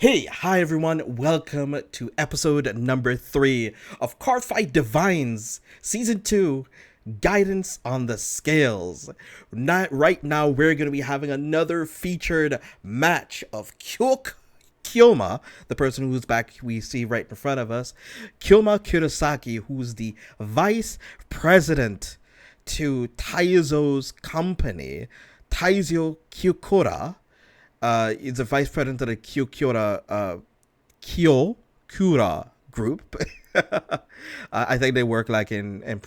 Hi everyone, welcome to episode number 3 of Cardfight Divinez Season 2, Guidance on the Scales. Right now we're going to be having another featured match of Kyoma, the person whose back we see right in front of us, Kyoma Kurosaki, who's the vice president to Taizo's company, Taizo Kyokura. Is the vice president of the Kyokura group. I think they work like in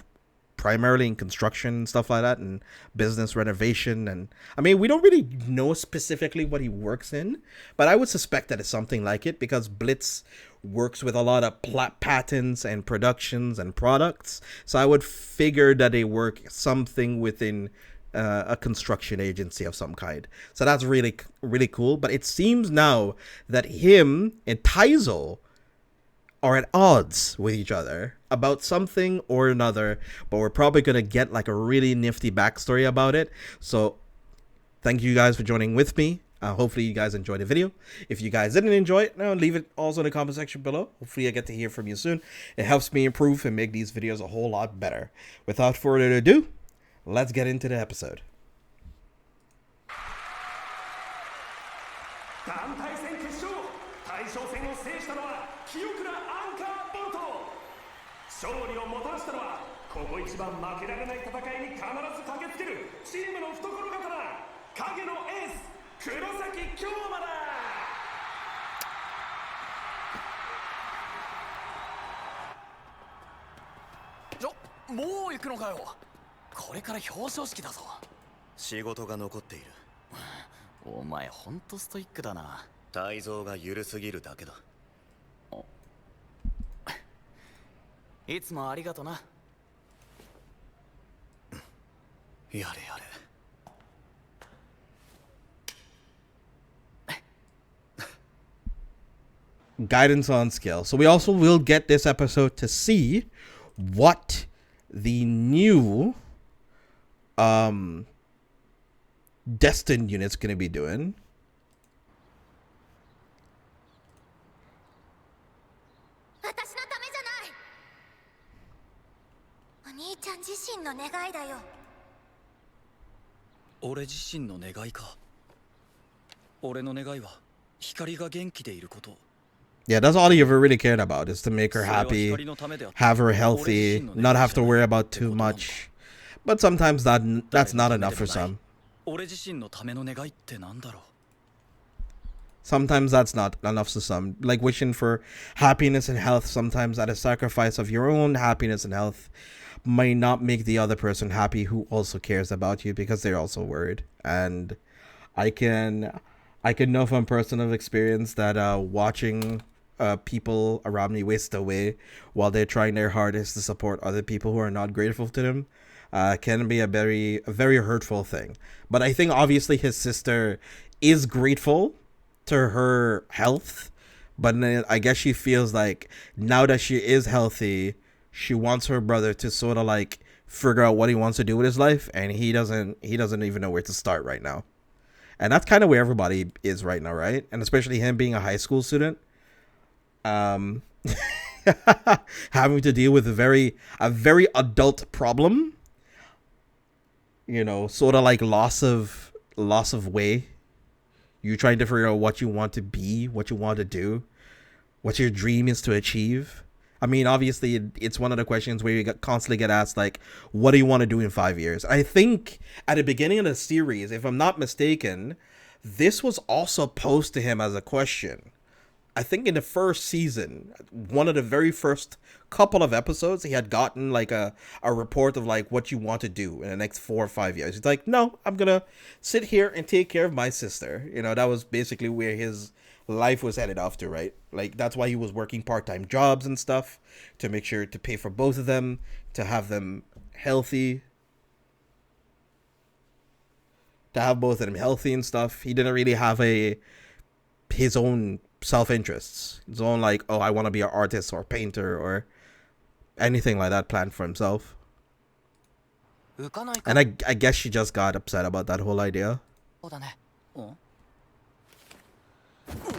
primarily in construction and stuff like that, and business renovation. And I mean, we don't really know specifically what he works in, but I would suspect that it's something like it because Blitz works with a lot of patents and productions and products. So I would figure that they work something within a construction agency of some kind. So that's really cool. But it seems now that him and Taizo are at odds with each other about something or another, but we're probably gonna get like a really nifty backstory about it. So thank you guys for joining with me. Hopefully you guys enjoyed the video. If you guys didn't enjoy it, leave it also in the comment section below. Hopefully I get to hear from you soon. It helps me improve and make these videos a whole lot better. Without further ado, let's get into the episode. 団体戦決勝大将戦を制したのは清倉アンカーボルト勝利をもたらしたのはここ一番負けられない戦いに必ず駆けつけるチームの懐刀影のエース黒崎京馬だもう行くのかよこれから表彰式だぞ仕事が残っているお前ほんとストイックだな泰造が緩すぎるだけだいつもありがとなやれやれ Guidance on skill. So we also will get this episode to see what the new Destined unit's gonna be doing. 私のためじゃないお兄ちゃん自身の願いだよ俺自身の願いか俺の願いは光が元気でいること Yeah, that's all he ever really cared about, is to make her happy, have her healthy, not have to worry about too much. But sometimes that's not enough for some. 俺自身のための願いってなんだろう Sometimes that's not enough to some. Like wishing for happiness and health, sometimes at a sacrifice of your own happiness and health, might not make the other person happy who also cares about you because they're also worried. And I can know from personal experience that watching people around me waste away while they're trying their hardest to support other people who are not grateful to them can be a very hurtful thing. But I think obviously his sister is grateful to her health, but I guess she feels like now that she is healthy, she wants her brother to sort of like figure out what he wants to do with his life, and he doesn't even know where to start right now. And that's kind of where everybody is right now, right? And especially him being a high school student, having to deal with a very adult problem, sort of like loss of way. You trying to figure out what you want to be, what you want to do, what your dream is to achieve. I mean, obviously, it's one of the questions where you constantly get asked, like, what do you want to do in 5 years? I think at the beginning of the series, if I'm not mistaken, this was also posed to him as a question. I think in the first season, one of the very first couple of episodes, he had gotten like a report of like what you want to do in the next 4 or 5 years. He's like, no, I'm gonna sit here and take care of my sister. That was basically where his life was headed off to, right? Like that's why he was working part-time jobs and stuff to make sure to pay for both of them, to have them healthy, to have both of them healthy and stuff. He didn't really have his own self-interests, his own like, oh, I want to be an artist or painter or anything like that planned for himself. And I guess she just got upset about that whole idea.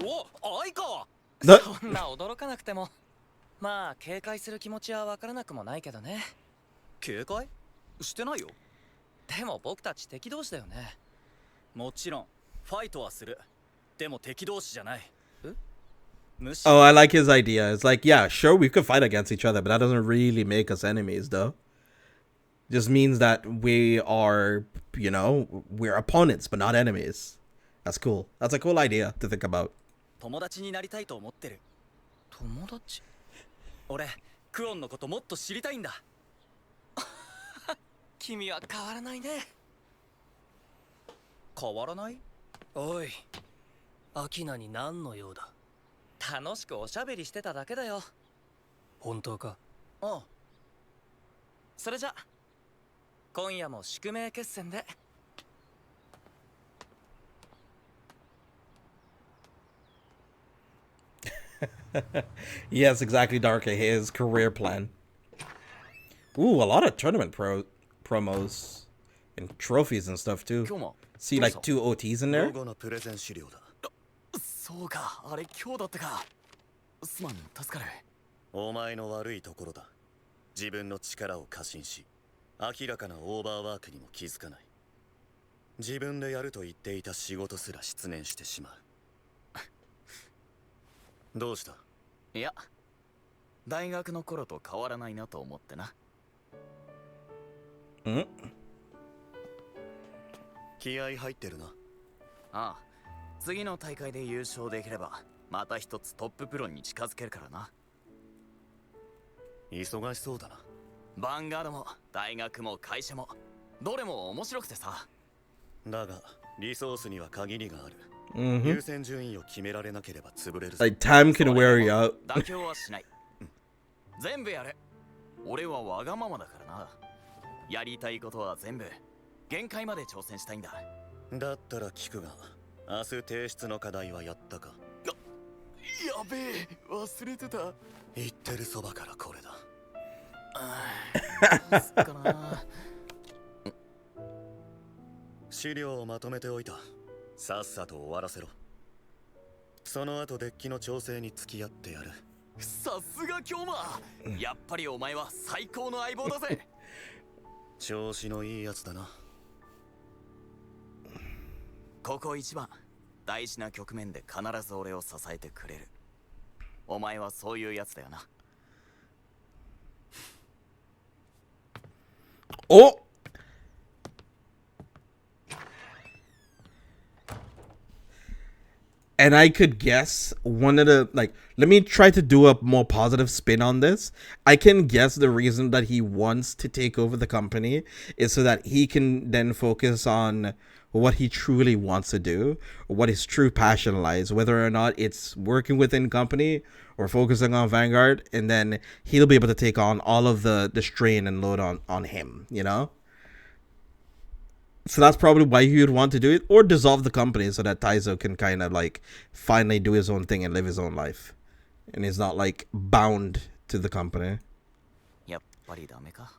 お、相川。なそんな驚かなくても、まあ警戒する気持ちはわからなくもないけどね。警戒してないよ。でも僕たち敵同士だよね。もちろんファイトはする。でも敵同士じゃない。むし Oh, I like his idea. It's like, yeah, sure, we could fight against each other, but that doesn't really make us enemies, though. Just means that we are, you know, we're opponents, but not enemies. That's cool. That's a cool idea to think about. 友達になりたいと思ってる。友達？俺、クオンのこともっと知りたいんだ。君は変わらないね。変わらない？おい、アキナに何の用だ？楽しくおしゃべりしてただけだよ。本当か？ああ。それじゃ、今夜も宿命決戦で。Yes, exactly, Darker. His career plan. Ooh, a lot of tournament promos and trophies and stuff too. 今日も。 See like 2 OTs in there. 午後のプレゼン資料だ。そうか、あれ今日だったか。すまん、助かる。お前の悪いところだ。自分の力を過信し、明らかなオーバーワークにも気づかない。自分でやると言っていた仕事すら失念してしまう。どうした？いや、大学の頃と変わらないなと思ってな。ん？気合入ってるな。ああ、次の大会で優勝できれば、また一つトッププロに近づけるからな。忙しそうだな。ヴァンガードも大学も会社もどれも面白くてさ。だがリソースには限りがある。Mm-hmm. 優先順位を決められなければ潰れるぞ。 Like time can wear you out. 妥協はしない。全部やる。俺はわがままだからな。やりたいことは全部限界まで挑戦したいんだ。だったら聞くが、明日提出の課題はやったか？やべえ、忘れてた。言ってるそばからこれだ。そっかな。資料をまとめておいた。さっさと終わらせろ。その後デッキの調整に付き合ってやる。さすが京馬。やっぱりお前は最高の相棒だぜ。調子のいいやつだな。ここ一番大事な局面で必ず俺を支えてくれる。お前はそういうやつだよな。Oh! And I could guess one of the, like, let me try to do a more positive spin on this. I can guess the reason that he wants to take over the company is so that he can then focus on what he truly wants to do, or what his true passion lies, whether or not it's working within company or focusing on Vanguard, and then he'll be able to take on all of the strain and load on him, you know? So that's probably why he would want to do it, or dissolve the company so that Taizo can kind of like finally do his own thing and live his own life, and he's not like bound to the company. やっぱりダメか。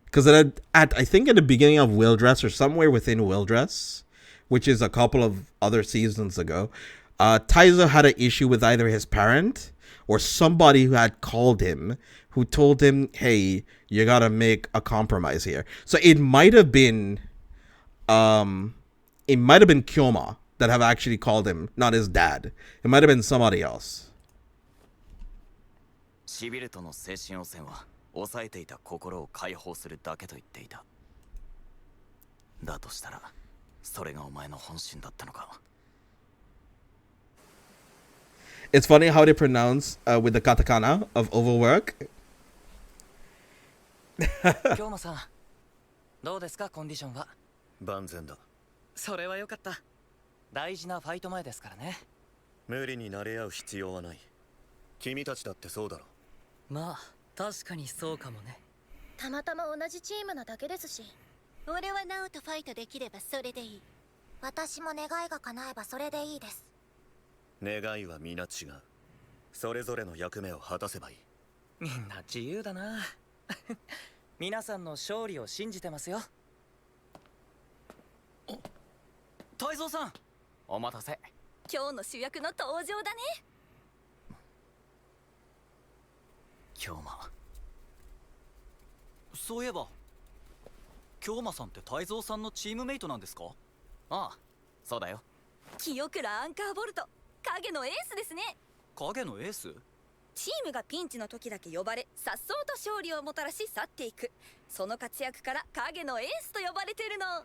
Because I think at the beginning of Wildress, or somewhere within Wildress, which is a couple of other seasons ago, Taizo had an issue with either his parent or somebody who had called him, who told him, hey, you gotta make a compromise here. So it might have been Kyoma that have actually called him, not his dad. It might have been somebody else. シビルとの精神汚染は抑えていた心を解放するだけと言っていた。だとしたらそれがお前の本心だったのか。 It's funny how they pronounce with the katakana of overwork. 京馬さん、どうですかコンディションは？万全だ。それはよかった。大事なファイト前ですからね。無理に慣れ合う必要はない。君たちだってそうだろ。まあ確かにそうかもね。たまたま同じチームなだけですし。俺はナオとファイトできればそれでいい。私も願いが叶えばそれでいいです。願いは皆違う。それぞれの役目を果たせばいい。みんな自由だな。皆さんの勝利を信じてますよ。泰造さん、お待たせ。今日の主役の登場だね。京馬。そういえば京馬さんって泰造さんのチームメイトなんですか？ああ、そうだよ。清倉アンカーボルト、影のエースですね。影のエース？チームがピンチの時だけ呼ばれ、さっそうと勝利をもたらし去っていく。その活躍から影のエースと呼ばれてるの。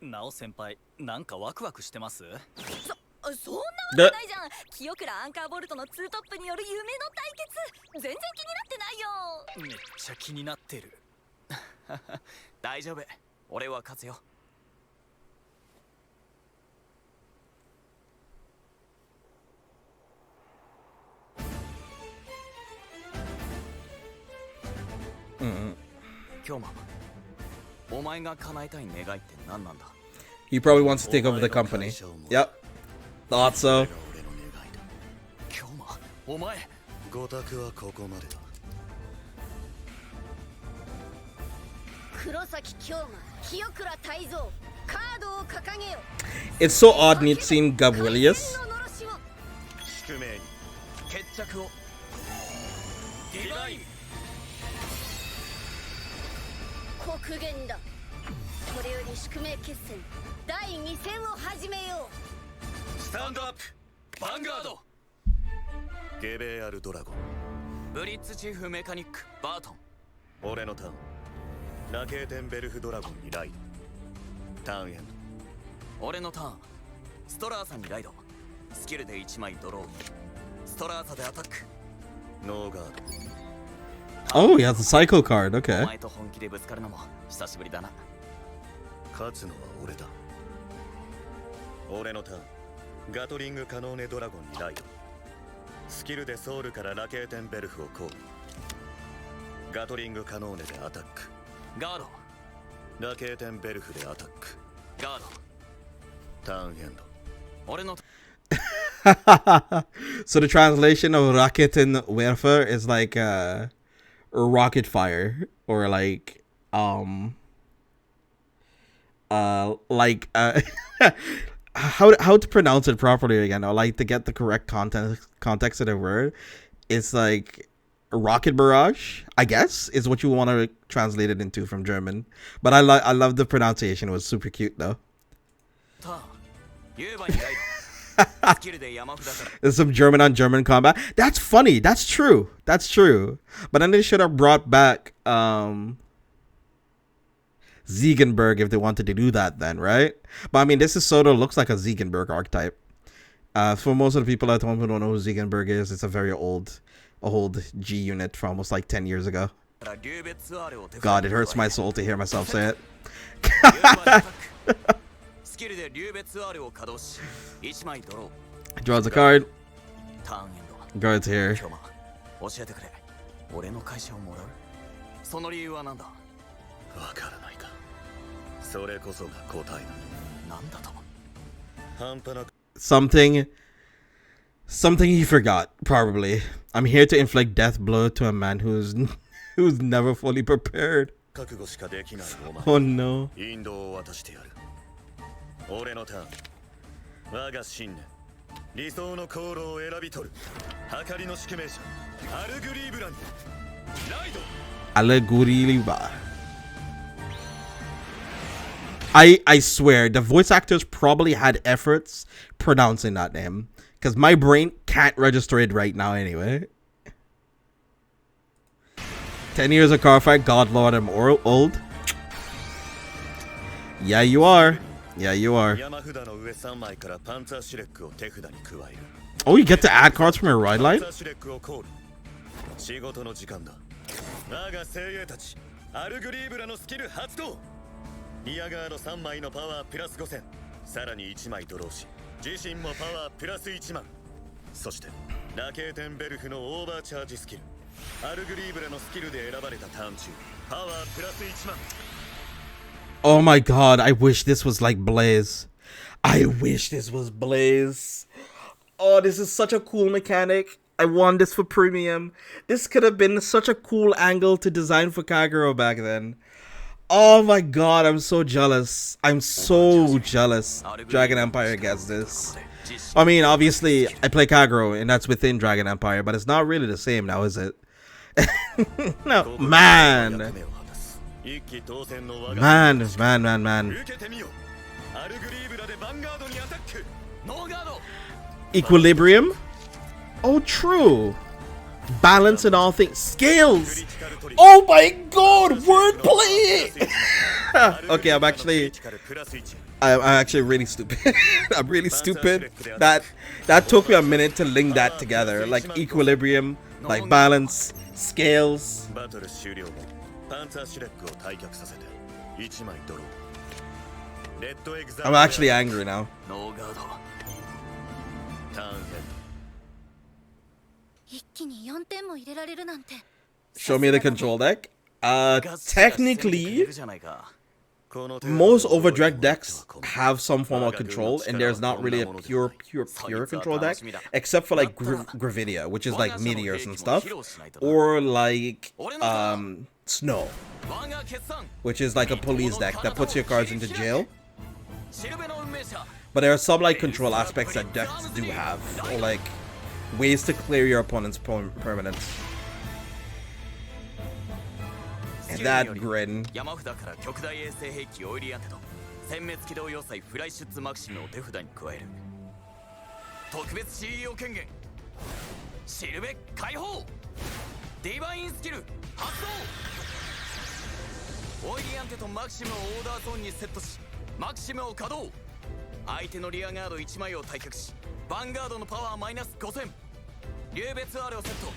なお先輩、なんかワクワクしてます？そんなわけないじゃん。清倉アンカーボルトのツートップによる夢の対決、全然気になってないよ。めっちゃ気になってる。大丈夫、俺は勝つよ。京馬、お前が叶えたい願いって何なんだ？ He probably wants to take over the company. Yep. Thought so. 京馬、お前。ご託はここまでだ。黒崎京馬、清倉泰造、カードを掲げよ。 It's so odd not seeing Gabrielius. 宿命に決着を。ディバイン。国限だ。これより宿命決戦第2戦を始めよう。スタンドアップヴァンガード。ゲベアルドラゴン。ブリッツチーフメカニックバートン。俺のターン。ラケーテンベルフドラゴンにライド。ターンエンド。俺のターン。ストラーサにライド。スキルで1枚ドロー。ストラーサでアタック。ノーガード。Oh, he has a cycle card. お Okay. 前と本気でぶつかるのも久しぶりだな。勝つのは俺だ。俺のターン。ガトリングカノーネドラゴンにライド。スキルでソウルからラケーテンベルフをコール。ガトリングカノーネでアタック。ガード。ラケーテンベルフでアタック。ガード。ターンエンド。俺の So the translation of rocket and welfare is like rocket fire, or like how to pronounce it properly again, or like to get the correct context of the word. It's like rocket barrage, I guess, is what you want to translate it into from German. But I love the pronunciation. It was super cute though. ターン。ユーバにライド。スキルで山札から。 There's some German on German combat. That's funny. That's true. That's true. But then they should have brought back Ziegenberg if they wanted to do that then, right? But I mean, this is sort of looks like a Ziegenberg archetype. For most of the people at home who don't know who Ziegenberg is, it's a very old G unit from almost like 10 years ago. God, it hurts my soul to hear myself say it. スキルで竜別アールを稼働し、1枚ドロー。 Draws a card. ターンエンド。 Guards here. 今日も教えてくれ。俺の会社をもらう。その理由は何だ？わからないか。それこそが答えだ。なんだと？半端なく Something he forgot, probably. I'm here to inflict death blow to a man who's never fully prepared. 覚悟しかできないお前。 Oh no. インドを渡してやる。俺のターン。我が信念。理想の航路を選び取る。計りの宿命者。アルグリーブラン。ライド。 Aleguriliba. I swear, the voice actors probably had efforts pronouncing that name. Because my brain can't register it right now anyway. 10 years of Cardfight, God Lord, I'm old. Yeah, you are. Yeah, you are. 山札の上3枚からパンツァーシュレックを手札に加える。 Oh, you get to add cards from your ride パン line? ツァーシュレックをコール。仕事の時間だ。我が精鋭たち、アルグリーブラのスキル発動。リアガード3枚のパワープラス5000。さらに1枚ドローし、自身もパワープラス1万。そして、ラケーテンベルフのオーバーチャージスキル。アルグリーブラのスキルで選ばれたターン中、パワープラス1万。 Oh my god, I wish this was like Blaze. I wish this was Blaze. Oh, this is such a cool mechanic. I want this for premium. This could have been such a cool angle to design for Kagero back then. Oh my god, I'm so jealous. I'm so jealous. Dragon Empire gets this. I mean, obviously, I play Kagero, and that's within Dragon Empire, but it's not really the same now, is it? No, man. Man. Equilibrium? Oh, true. Balance in all things. Scales! Oh my god, wordplay! Okay, I'm actually really stupid. I'm really stupid. That took me a minute to link that together. Like equilibrium, like balance, scales. I'm actually angry now. Show me the control deck. Technically, most overdressed decks have some form of control, and there's not really a pure control deck, except for like Gravidia, which is like meteors and stuff, or like Snow, which is like a police deck that puts your cards into jail. But there are some like control aspects that decks do have, or like ways to clear your opponent's permanence. And that grin. 山札から極大衛星兵器オイリアンテと殲滅機動要塞フライシュッツマキシムを手札に加える特別 CEO 権限シルベ解放ディバインスキル発動オイリアンテとマキシムをオーダーゾーンにセットしマキシムを稼働相手のリアガード1枚を退却しヴァンガードのパワーマイナス5000竜別 R をセット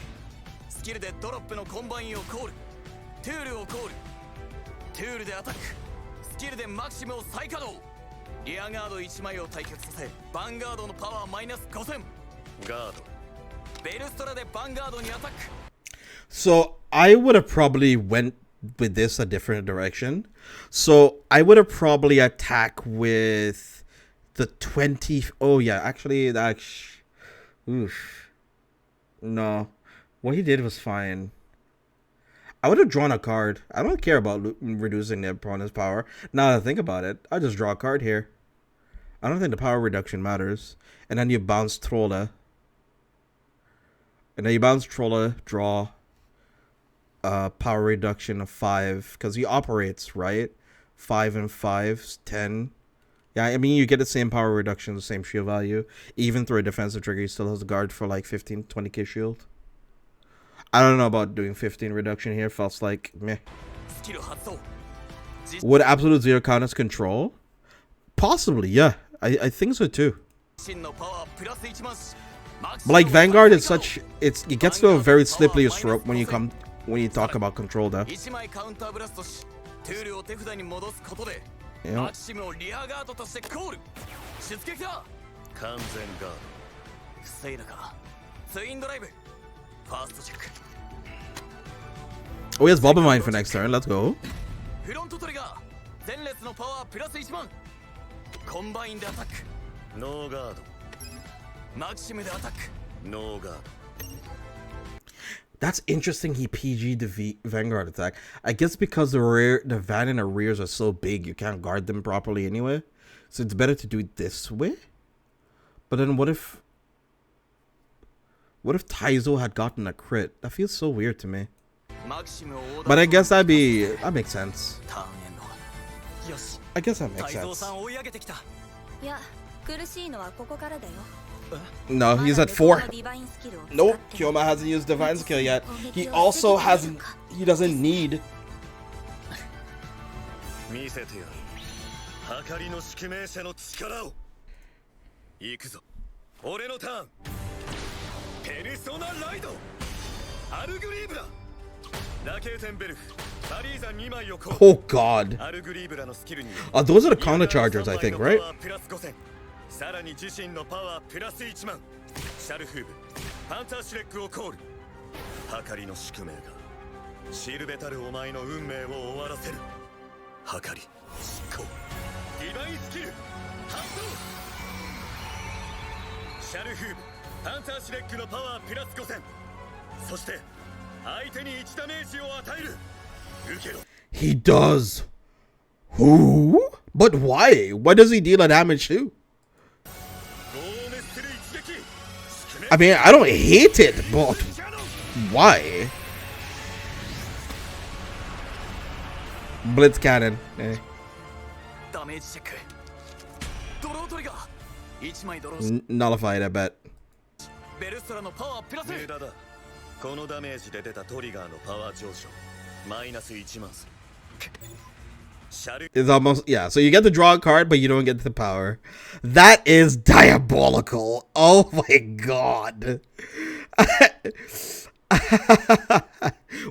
スキルでドロップのコンバインをコールトゥールをコールトゥールでアタックスキルでマキシムを再稼働リアガード1枚を退却させヴァンガードのパワーマイナス5000ガードベルストラでヴァンガードにアタック So I would have probably went with this a different direction. So I would have probably attacked with the 20. Oh yeah, actually that. Oof. No, what he did was fine. I would have drawn a card. I don't care about reducing the opponent's power. Now that I think about it, I just draw a card here. I don't think the power reduction matters. And then you bounce Trolla. And then you bounce Trolla, draw power reduction of 5. Because he operates, right? 5 and 5, 10. Yeah, I mean, you get the same power reduction, the same shield value. Even through a defensive trigger, he still has a guard for like 15, 20k shield. I don't know about doing 15 reduction here. Felt like meh. Would Absolute Zero count as control? Possibly, yeah. I think so too. But like Vanguard is such it gets to a very slippery slope when you talk about control though. Yeah. Oh, he has Bubble Mine for next turn. Let's go. That's interesting. He PG'd the Vanguard attack. I guess because the van and the rears are so big, you can't guard them properly anyway. So it's better to do it this way. But then what if Taizo had gotten a crit? That feels so weird to me. But I guess that makes sense. I guess that makes sense. No, he's at 4. Nope, Kyoma hasn't used Divine Skill yet. He also he doesn't need. Oh god. Those are the counter chargers, I think, right? さらに自身のパワープラス1万シャルフーブパンツァーシュレックをコール計りの宿命がシルベタルお前の運命を終わらせる計り執行ディバインスキル発動シャルフーブパンツァーシュレックのパワープラス5000そして相手に1ダメージを与える受けろ He does. Who? But why? Why does he deal a damage too? I mean, I don't hate it, but why? Blitz cannon. Eh. ダメージチェックドロートリガー1枚ドロー Nullified, I bet. ベルストラのパワープラス無駄だ。このダメージで出たトリガーのパワー上昇マイナス1万する。シャル It's almost, yeah, so you get to draw a card, but you don't get the power. That is diabolical. Oh my god.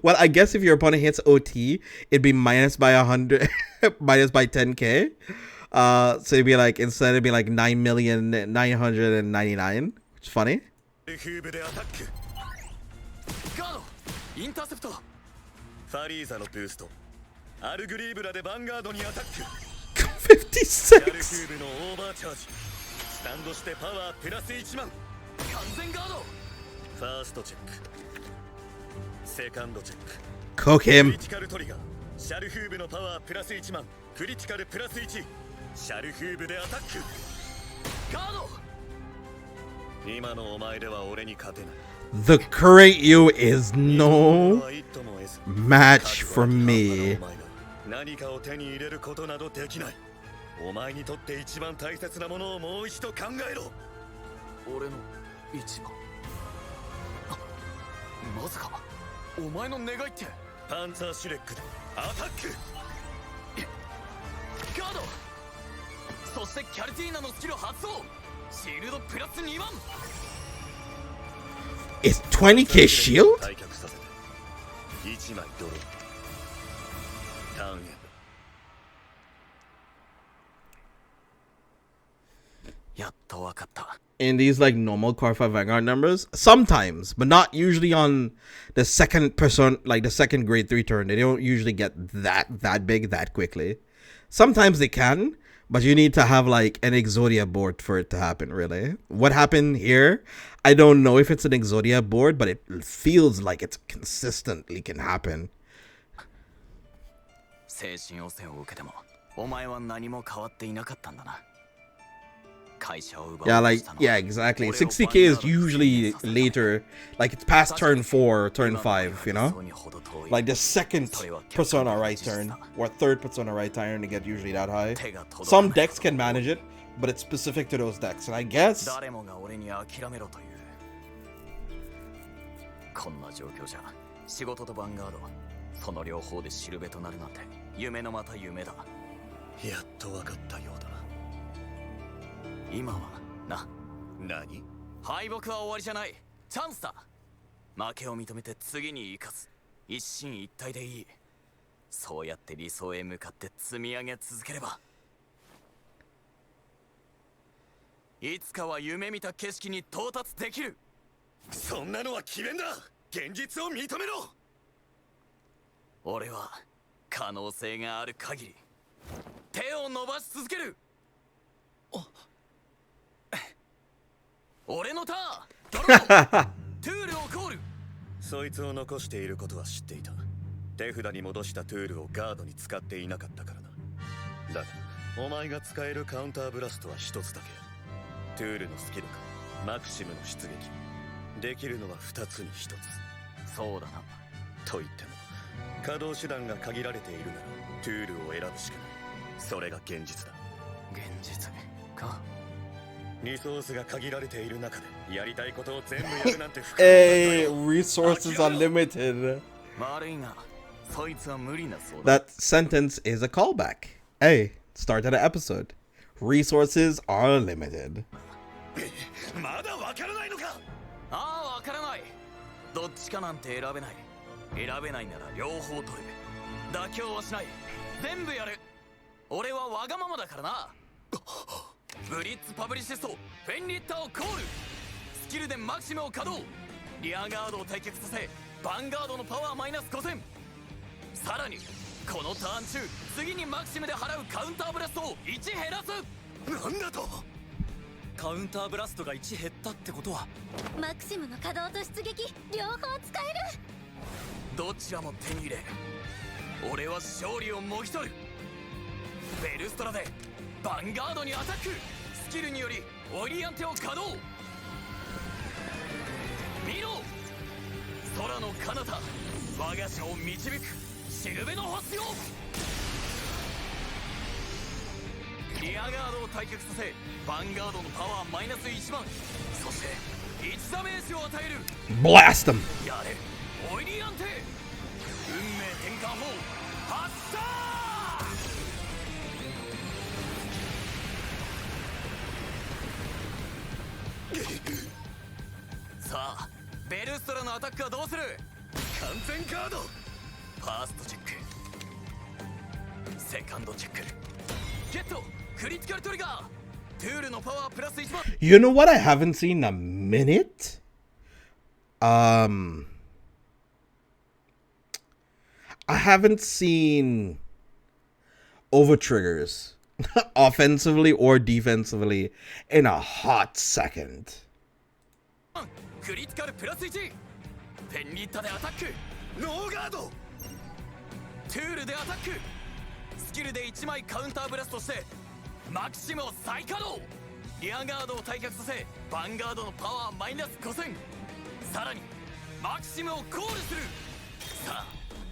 Well, I guess if your opponent hits OT, it'd be minus by 100, minus by 10k. So it'd be like, instead it'd be like 9,999,000, which is funny. フーブでアタック。ガードインターセプトファリーザのブースト。アルグリーブラでヴァンガードにアタック。シャルフ56. ーブのオーバーチャージ。スタンドしてパワープラス1万。完全ガードファーストチェック。セカンドチェック。 Cook ク him. リティカルトリガー。シャルフーブのパワープラス1万。クリティカルプラス1。シャルフーブでアタック。ガード今のお前では俺に勝てない。 The current you is 俺 no は一途も得ず。 match for me. 何かを手に入れることなどできない。お前にとって一番大切なものをもう一度考えろ。俺の一番まさかお前の願いってパンツァーシュレックでアタック。ガードそしてキャルティーナのスキル発動シールドプラス2万 Is 20k shield? 退却させて1枚ドロー。ターンエンド。やっとわかった In these like normal Cardfight Vanguard numbers, sometimes, but not usually on the second person, like the second grade 3 turn. They don't usually get that big that quickly. Sometimes they can, but you need to have like an Exodia board for it to happen, really. What happened here, I don't know if it's an Exodia board, but it feels like it consistently can happen. 精神汚染を受けてもお前は何も変わっていなかったんだな Yeah, like, yeah, exactly. 60k is usually later, like it's past turn 4, turn 5, you know? Like the second Persona right turn, or third Persona right turn to get usually that high. Some decks can manage it, but it's specific to those decks, and I guess... 誰もが俺に諦めろというこんな状況じゃ仕事とヴァンガードその両方でしるべとなるなんて夢のまた夢だやっと分かったようだ。今はな何？敗北は終わりじゃないチャンスだ負けを認めて次に生かす一進一退でいいそうやって理想へ向かって積み上げ続ければいつかは夢見た景色に到達できるそんなのは奇弁だ。現実を認めろ。俺は可能性がある限り手を伸ばし続ける俺のターンドロートゥールをコールそいつを残していることは知っていた。手札に戻したトゥールをガードに使っていなかったからな。だがお前が使えるカウンターブラストは一つだけ。トゥールのスキルかマクシムの出撃できるのは2つに1つ。そうだなと言っても稼働手段が限られているならトゥールを選ぶしかない。それが現実だ。現実かリソースが限られている中でやりたいことを全部やるなんて不可能だ Hey, よ。 resources unlimited. 悪いがそいつは無理なそうだ That sentence is a callback. Hey, start of the episode. Resources are limited. まだわからないのか。ああわからないどっちかなんて選べない選べないなら両方取る妥協はしない全部やる俺はわがままだからなブリッツパブリシストフェンリッタをコールスキルでマキシムを稼働リアガードを退却させヴァンガードのパワーマイナス5000さらにこのターン中次にマキシムで払うカウンターブラストを1減らすなんだと。カウンターブラストが1減ったってことはマクシムの稼働と出撃両方使えるどちらも手に入れ俺は勝利をもぎ取るベルストラでヴァンガードにアタックスキルによりオリアンテを稼働彼方我が社を導くしるべの星よ。リアガードを退却させヴァンガードのパワーマイナス1万、そして1ダメージを与える。 Blast him. やれオイリー安定運命転換法発射。さあベルストラのアタックはどうする。完全ガード。ファーストチェック、セカンドチェック、ゲットクリティカルトリガー。トゥールのパワープラス1万。 You know what I haven't seen in a minute? I haven't seen over triggers offensively or defensively in a hot second. クリティカルプラス1、ペンリッタでアタック、ノーガード。トゥールでアタック、スキルで1枚カウンターブラストしてマキシムを再稼働。リアガードを退却させヴァンガードのパワーマイナス5000、さらにマキシムをコールする。さあ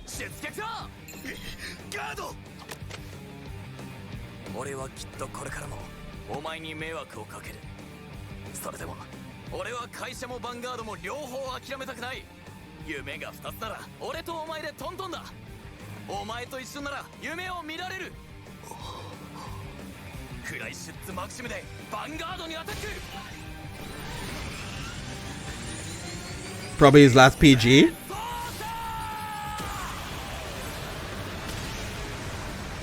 出撃だ。ガード。俺はきっとこれからもお前に迷惑をかける。それでも俺は会社もヴァンガードも両方諦めたくない。夢が2つなら俺とお前でトントンだ。お前と一緒なら夢を見られる。クライシュッツマキシムでヴァンガードにアタック。 Probably his last PG.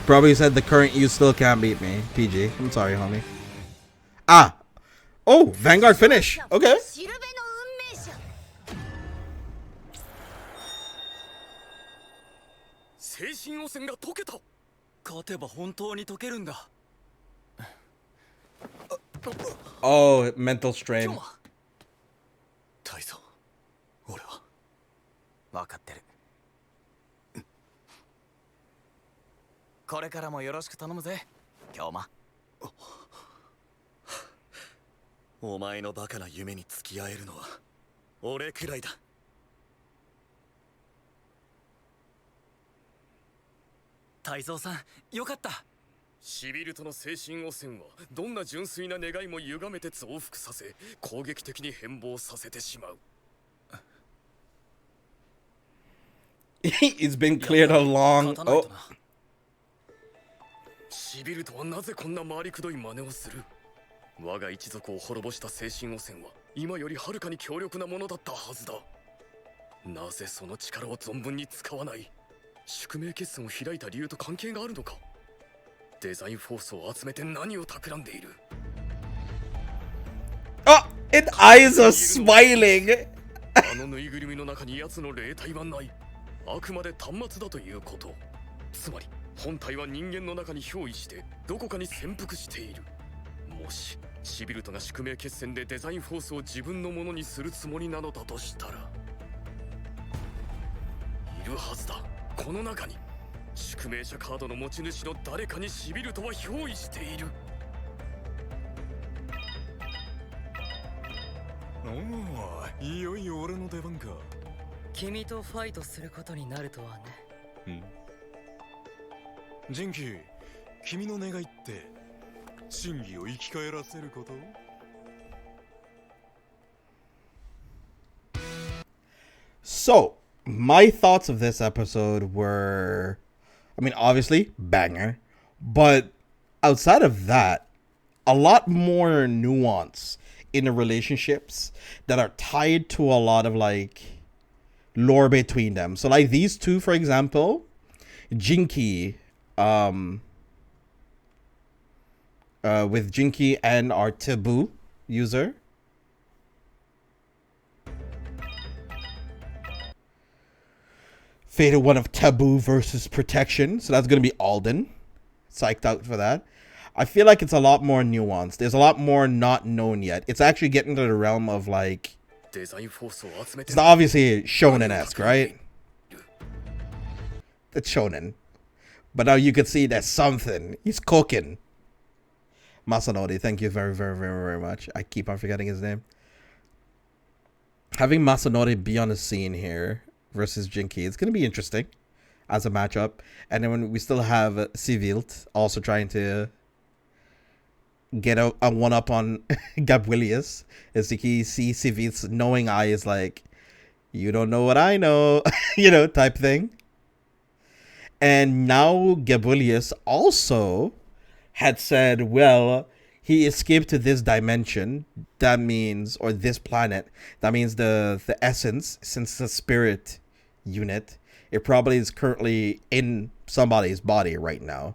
Probably said the current you still can't beat me. PG. I'm sorry, homie. Ah. Oh, Vanguard finish. Okay. しるべの運命者。精神汚染が解けた。勝てば本当に解けるんだ。 Oh, mental strain. 大佐、俺は分かってる。これからもよろしく頼むぜ、京馬。お前のバカな夢に付き合えるのは俺くらいだ。泰造さん、よかった。シビルトの精神汚染はどんな純粋な願いも歪めて増幅させ攻撃的に変貌させてしまう。It's been cleared along. Oh. シビルトはなぜこんな回りくどい真似をする。我が一族を滅ぼした精神汚染は今よりはるかに強力なものだったはずだ。なぜその力を存分に使わない。宿命決戦を開いた理由と関係があるのか。デザインフォースを集めて何を企んでいる。 Oh, and eyes are smiling. あのぬいぐるみの中に奴の霊体はない。あくまで端末だということ。つまり本体は人間の中に憑依してどこかに潜伏している。もしシビルトが宿命決戦でデザインフォースを自分のものにするつもりなのだとしたら、いるはずだ。この中に宿命者カードの持ち主の誰かにシビルトは憑依している。おお、いよいよ俺の出番か。君とファイトすることになるとはね。ジンキー、君の願いって真偽を生き返らせること？ So, my thoughts of this episode were, I mean, obviously, banger. But outside of that, a lot more nuance in the relationships that are tied to a lot of, like, lore between them. So, like, these two, for example, Jinky, with Jinky and our Taboo user. Fated one of Taboo versus Protection. So that's going to be Alden. Psyched out for that. I feel like it's a lot more nuanced. There's a lot more not known yet. It's actually getting to the realm of, like, it's obviously shonen-esque, right? It's shonen. But now you can see there's something. He's cooking. Masanori, thank you very, very, very, very much. I keep on forgetting his name. Having Masanori be on the scene here versus Jinky. It's going to be interesting as a matchup. And then when we still have Svasselt also trying to get a one-up on Gabrielius. As he sees Svasselt's knowing eye is like, you don't know what I know, type thing. And now Gabrielius also had said, well, he escaped to this dimension. That means, or this planet. That means the essence, since it's a spirit unit, it probably is currently in somebody's body right now.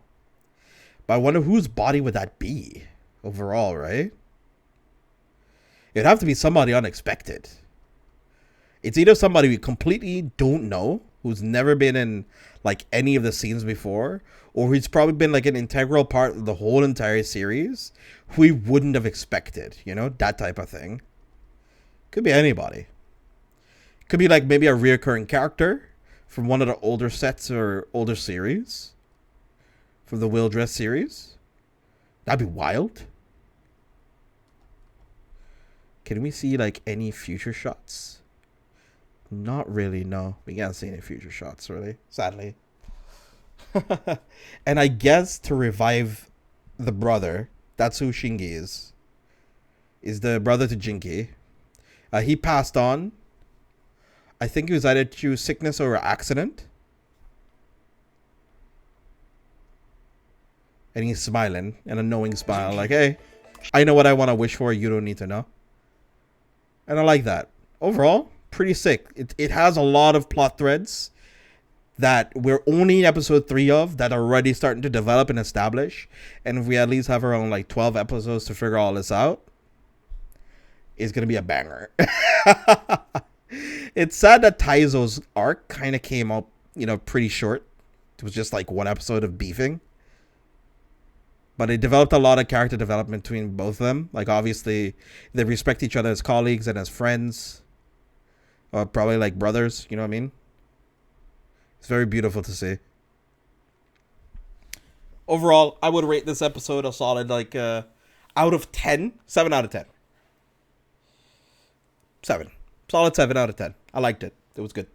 But I wonder whose body would that be overall, right? It'd have to be somebody unexpected. It's either somebody we completely don't know, who's never been in like any of the scenes before, or who's probably been like an integral part of the whole entire series, who we wouldn't have expected, that type of thing. Could be anybody. Could be like maybe a reoccurring character from one of the older sets or older series, from the Will Dress series. That'd be wild. Can we see like any future shots? Not really, no. We can't see any future shots, really. Sadly. And I guess to revive the brother, that's who Shingi is. Is the brother to Jinky. He passed on. I think it was either through sickness or accident. And he's smiling, and a knowing smile, like, hey, I know what I want to wish for, you don't need to know. And I like that. Overall, pretty sick. It has a lot of plot threads that we're only in episode 3 of, that are already starting to develop and establish. And if we at least have around like 12 episodes to figure all this out, it's going to be a banger. It's sad that Taizo's arc kind of came up, pretty short. It was just like one episode of beefing. But it developed a lot of character development between both of them. Like, obviously, they respect each other as colleagues and as friends. Or probably like brothers, you know what I mean? It's very beautiful to see. Overall, I would rate this episode a solid, like, out of 10. 7 out of 10. 7. Solid 7 out of 10. I liked it. It was good.